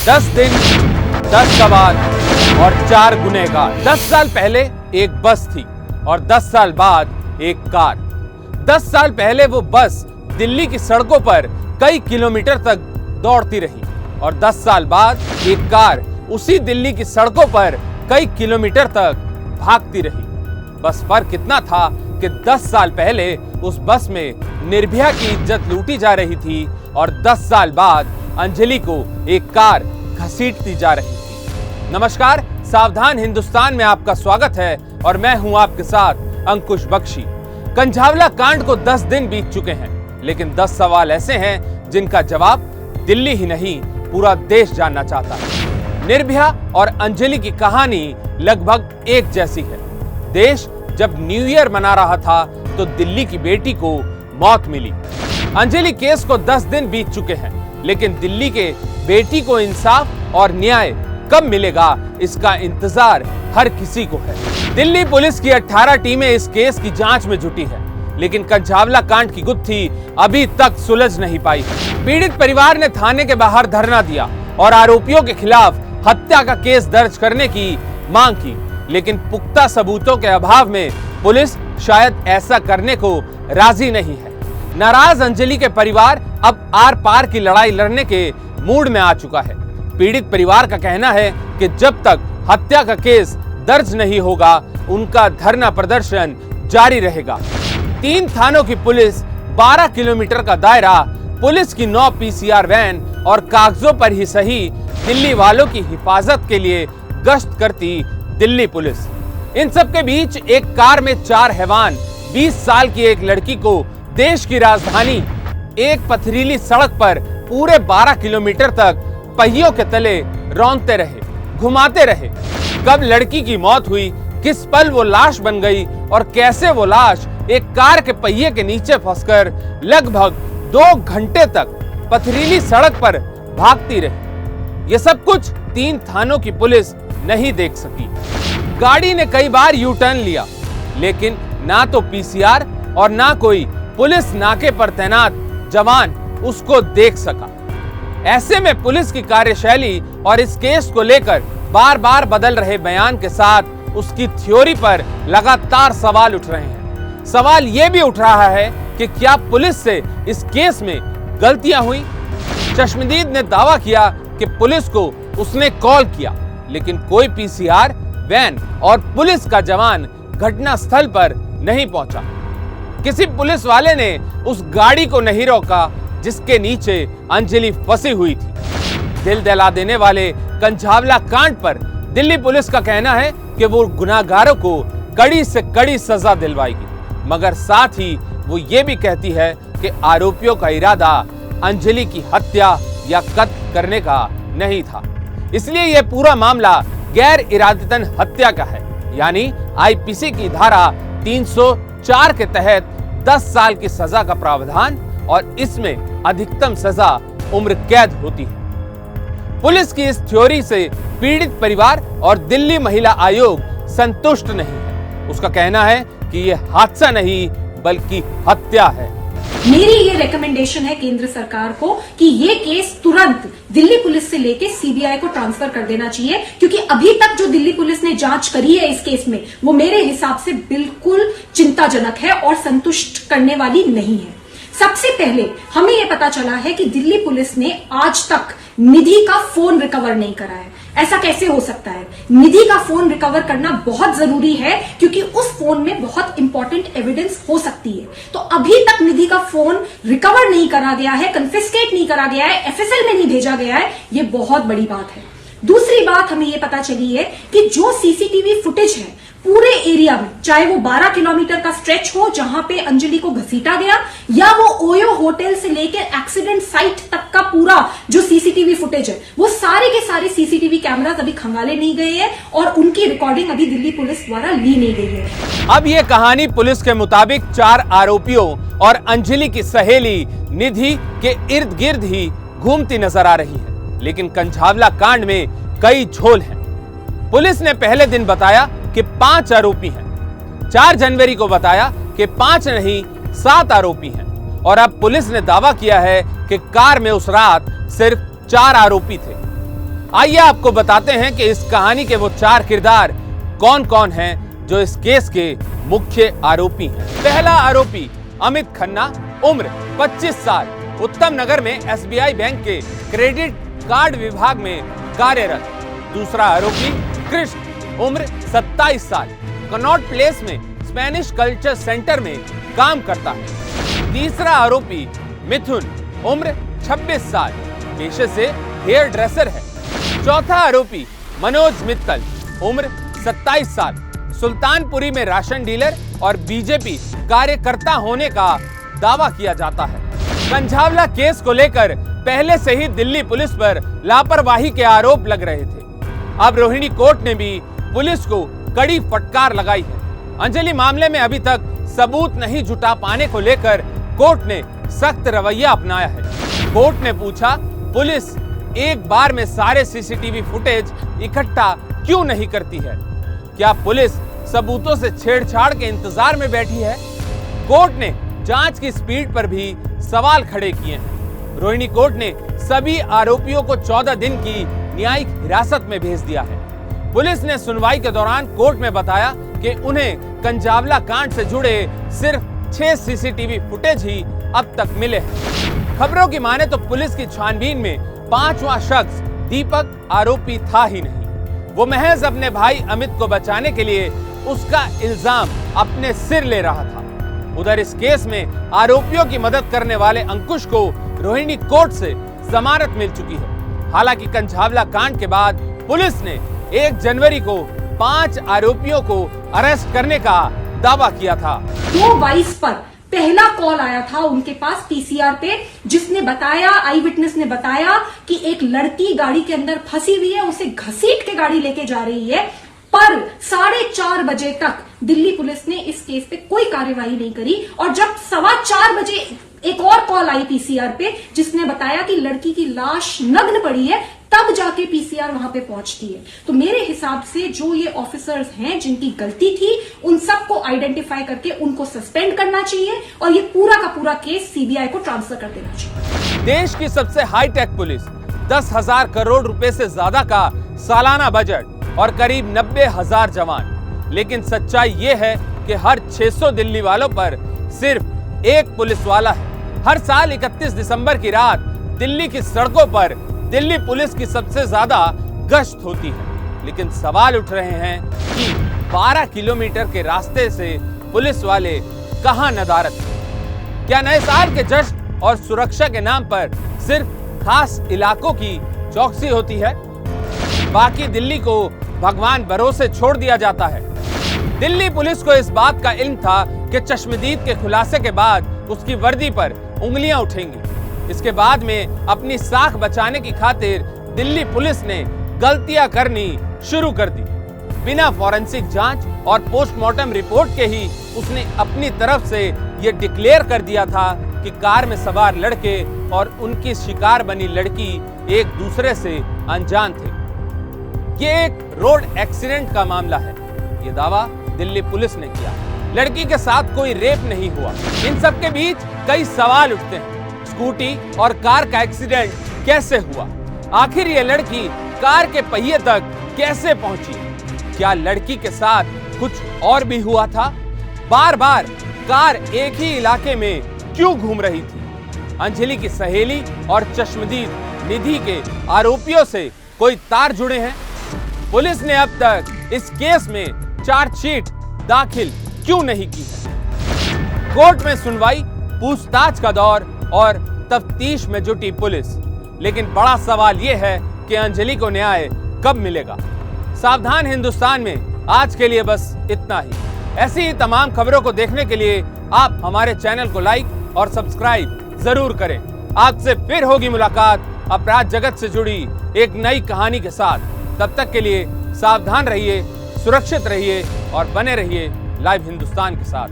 10 दिन, 10 सवाल और 4 गुनहगार। 10 साल पहले एक बस थी और 10 साल बाद एक कार। 10 साल पहले वो बस दिल्ली की सड़कों पर कई किलोमीटर तक दौड़ती रही और 10 साल बाद एक कार उसी दिल्ली की सड़कों पर कई किलोमीटर तक भागती रही। बस फर्क इतना था कि 10 साल पहले उस बस में निर्भया की इज्जत लूटी जा रही थी और 10 साल बाद अंजलि को एक कार घसीटती जा रही थी। नमस्कार, सावधान हिंदुस्तान में आपका स्वागत है और मैं हूं आपके साथ अंकुश बख्शी। कंझावला कांड को 10 दिन बीत चुके हैं, लेकिन 10 सवाल ऐसे हैं जिनका जवाब दिल्ली ही नहीं पूरा देश जानना चाहता है। निर्भया और अंजलि की कहानी लगभग एक जैसी है। देश जब न्यू ईयर मना रहा था तो दिल्ली की बेटी को मौत मिली। अंजलि केस को 10 दिन बीत चुके हैं, लेकिन दिल्ली के बेटी को इंसाफ और न्याय कब मिलेगा, इसका इंतजार हर किसी को है। दिल्ली पुलिस की 18 टीमें इस केस की जांच में जुटी है, लेकिन कंझावला कांड की गुत्थी अभी तक सुलझ नहीं पाई। पीड़ित परिवार ने थाने के बाहर धरना दिया और आरोपियों के खिलाफ हत्या का केस दर्ज करने की मांग की, लेकिन पुख्ता सबूतों के अभाव में पुलिस शायद ऐसा करने को राजी नहीं है। नाराज अंजलि के परिवार अब आर पार की लड़ाई लड़ने के मूड में आ चुका है। पीड़ित परिवार का कहना है कि जब तक हत्या का केस दर्ज नहीं होगा, उनका धरना प्रदर्शन जारी रहेगा। 3 थानों की पुलिस, 12 किलोमीटर का दायरा, पुलिस की 9 पीसीआर वैन और कागजों पर ही सही दिल्ली वालों की हिफाजत के लिए गश्त करती दिल्ली पुलिस। इन सब के बीच एक कार में 4 हैवान 20 साल की एक लड़की को देश की राजधानी एक पथरीली सड़क पर पूरे 12 किलोमीटर तक पहियों के तले रौंदते रहे, घुमाते रहे। कब लड़की की मौत हुई, किस पल वो लाश बन गई और कैसे वो लाश एक कार के पहिए के नीचे फंसकर लगभग 2 घंटे तक पथरीली सड़क पर भागती रही, ये सब कुछ 3 थानों की पुलिस नहीं देख सकी। गाड़ी ने कई बार यू टर्न लिया, लेकिन ना तो पीसीआर और ना कोई पुलिस नाके पर तैनात जवान उसको देख सका। ऐसे में पुलिस की कार्यशैली और इस केस को लेकर बार बार बदल रहे बयान के साथ उसकी थ्योरी पर लगातार सवाल उठ रहे हैं। सवाल यह भी उठ रहा है कि क्या पुलिस से इस केस में गलतियां हुई। चश्मदीद ने दावा किया कि पुलिस को उसने कॉल किया, लेकिन कोई पीसीआर वैन और पुलिस का जवान घटनास्थल पर नहीं पहुंचा। किसी पुलिस वाले ने उस गाड़ी को नहीं रोका जिसके नीचे अंजलि फंसी हुई थी। दिल दहला देने वाले कंझावला कांड पर दिल्ली पुलिस का कहना है कि वो गुनाहगारों को कड़ी से कड़ी सजा दिलवाएगी, मगर साथ ही वो ये भी कहती है कि आरोपियों का इरादा अंजलि की हत्या या कत्ल करने का नहीं था। इसलिए यह पूरा मामला गैर इरादतन हत्या का है, यानी आईपीसी की धारा 304 के तहत 10 साल की सजा का प्रावधान और इसमें अधिकतम सजा उम्र कैद होती है। पुलिस की इस थ्योरी से पीड़ित परिवार और दिल्ली महिला आयोग संतुष्ट नहीं है। उसका कहना है कि यह हादसा नहीं बल्कि हत्या है। मेरी ये रिकमेंडेशन है केंद्र सरकार को कि ये केस तुरंत दिल्ली पुलिस से लेके सीबीआई को ट्रांसफर कर देना चाहिए, क्योंकि अभी तक जो दिल्ली पुलिस ने जांच करी है इस केस में, वो मेरे हिसाब से बिल्कुल चिंताजनक है और संतुष्ट करने वाली नहीं है। सबसे पहले हमें यह पता चला है कि दिल्ली पुलिस ने आज तक निधि का फोन रिकवर नहीं करा है। ऐसा कैसे हो सकता है? निधि का फोन रिकवर करना बहुत जरूरी है, क्योंकि उस फोन में बहुत इंपॉर्टेंट एविडेंस हो सकती है। तो अभी तक निधि का फोन रिकवर नहीं करा गया है, कन्फिस्केट नहीं करा गया है, एफएसएल में नहीं भेजा गया है, ये बहुत बड़ी बात है। दूसरी बात हमें यह पता चली है कि जो सीसीटीवी फुटेज है पूरे एरिया में, चाहे वो 12 किलोमीटर का स्ट्रेच हो जहां पे अंजलि को घसीटा गया, या वो ओयो होटल से लेकर एक्सीडेंट साइट तक का पूरा जो सीसीटीवी फुटेज है, वो सारे के सारे सीसीटीवी कैमरास अभी खंगाले नहीं गए हैं और उनकी रिकॉर्डिंग अभी दिल्ली पुलिस द्वारा ली नहीं गई है। अब ये कहानी पुलिस के मुताबिक 4 आरोपियों और अंजलि की सहेली निधि के इर्द गिर्द ही घूमती नजर आ रही है, लेकिन कंझावला कांड में कई झोल हैं। पुलिस ने पहले दिन बताया कि 5 आरोपी हैं, 4 जनवरी को बताया कि 5 नहीं 7 आरोपी हैं, और अब पुलिस ने दावा किया है कि कार में उस रात सिर्फ 4 आरोपी थे। आइए आपको बताते हैं कि इस कहानी के वो 4 किरदार कौन कौन हैं जो इस केस के मुख्य आरोपी हैं। पहला आरोपी अमित खन्ना, उम्र 25 साल, उत्तम नगर में एसबीआई बैंक के क्रेडिट कार्ड विभाग में कार्यरत। दूसरा आरोपी कृष्ण, उम्र 27 साल, कनॉट प्लेस में स्पेनिश कल्चर सेंटर में काम करता है। तीसरा आरोपी मिथुन, उम्र 26 साल, पेशे से हेयर ड्रेसर है। चौथा आरोपी मनोज मित्तल, उम्र 27 साल, सुल्तानपुरी में राशन डीलर और बीजेपी कार्यकर्ता होने का दावा किया जाता है। कंझावला केस को लेकर पहले से ही दिल्ली पुलिस पर लापरवाही के आरोप लग रहे थे। अब रोहिणी कोर्ट ने भी पुलिस को कड़ी फटकार लगाई है। अंजलि मामले में अभी तक सबूत नहीं जुटा पाने को लेकर कोर्ट ने सख्त रवैया अपनाया है। कोर्ट ने पूछा, पुलिस एक बार में सारे सीसीटीवी फुटेज इकट्ठा क्यों नहीं करती है? क्या पुलिस सबूतों से छेड़छाड़ के इंतजार में बैठी है? कोर्ट ने जांच की स्पीड पर भी सवाल खड़े किए हैं। रोहिणी कोर्ट ने सभी आरोपियों को 14 दिन की न्यायिक हिरासत में भेज दिया है। पुलिस ने सुनवाई के दौरान कोर्ट में बताया कि उन्हें कंझावला कांड से जुड़े सिर्फ 6 सीसीटीवी फुटेज ही अब तक मिले हैं। खबरों की माने तो पुलिस की छानबीन में 5वां शख्स दीपक आरोपी था ही नहीं। वो महज अपने भाई अमित को बचाने के लिए उसका इल्जाम अपने सिर ले रहा था। उधर इस केस में आरोपियों की मदद करने वाले अंकुश को रोहिणी कोर्ट से जमानत मिल चुकी है। हालांकि कंझावला कांड के बाद पुलिस ने 1 जनवरी को 5 आरोपियों को अरेस्ट करने का दावा किया था। 2/22 पर पहला कॉल आया था उनके पास पीसीआर पे, जिसने बताया, आई विटनेस ने बताया कि एक लड़की गाड़ी के अंदर फंसी हुई है, उसे घसीट के गाड़ी लेके जा रही है। पर 4:30 बजे तक दिल्ली पुलिस ने इस केस पे कोई कार्यवाही नहीं करी और जब 4:15 बजे एक और कॉल आई पीसीआर पे, जिसने बताया कि लड़की की लाश नग्न पड़ी है, तब जाके पीसीआर वहां पे पहुंचती है। तो मेरे हिसाब से जो ये ऑफिसर्स हैं जिनकी गलती थी, उन सबको आइडेंटिफाई करके उनको सस्पेंड करना चाहिए और ये पूरा का पूरा केस सीबीआई को ट्रांसफर कर देना चाहिए। देश की सबसे हाईटेक पुलिस, 10,000 करोड़ रुपए से ज्यादा का सालाना बजट और करीब 90,000 जवान। लेकिन सच्चाई ये है कि हर 600 दिल्ली वालों पर सिर्फ एक पुलिस वाला है। हर साल 31 दिसंबर की रात दिल्ली की सड़कों पर दिल्ली पुलिस की सबसे ज्यादा गश्त होती है। लेकिन सवाल उठ रहे हैं कि 12 किलोमीटर के रास्ते से पुलिस वाले कहां नदारत हैं? क्या नए साल के जश्न और सुरक्षा के नाम पर सिर्फ खास इलाकों की चौकसी होती है? बाकी दिल्ली को भगवान भरोसे छोड़ दिया जाता है। दिल्ली पुलिस को इस बात का इल्म था कि चश्मदीद के खुलासे के बाद उसकी वर्दी पर उंगलियां उठेंगी। इसके बाद में अपनी साख बचाने की खातिर दिल्ली पुलिस ने गलतियां करनी शुरू कर दी। बिना फॉरेंसिक जांच और पोस्टमार्टम रिपोर्ट के ही उसने अपनी तरफ से यह डिक्लेयर कर दिया था कि कार में सवार लड़के और उनकी शिकार बनी लड़की एक दूसरे से अनजान थे। ये एक रोड एक्सीडेंट का मामला है, ये दावा दिल्ली पुलिस ने किया। लड़की के साथ कोई रेप नहीं हुआ। इन सब के बीच कई सवाल उठते हैं। स्कूटी और कार का एक्सीडेंट कैसे हुआ? आखिर ये लड़की कार के पहिए तक कैसे पहुंची? क्या लड़की के साथ कुछ और भी हुआ था? बार बार कार एक ही इलाके में क्यों घूम रही थी? अंजलि की सहेली और चश्मदीद निधि के आरोपियों से कोई तार जुड़े हैं? पुलिस ने अब तक इस केस में चार्जशीट दाखिल क्यों नहीं की है? कोर्ट में सुनवाई, पूछताछ का दौर और तफ्तीश में जुटी पुलिस। लेकिन बड़ा सवाल यह है कि अंजलि को न्याय कब मिलेगा? सावधान हिंदुस्तान में आज के लिए बस इतना ही। ऐसी ही तमाम खबरों को देखने के लिए आप हमारे चैनल को लाइक और सब्सक्राइब जरूर करें। आपसे फिर होगी मुलाकात अपराध जगत से जुड़ी एक नई कहानी के साथ। तब तक के लिए सावधान रहिए, सुरक्षित रहिए और बने रहिए लाइव हिंदुस्तान के साथ।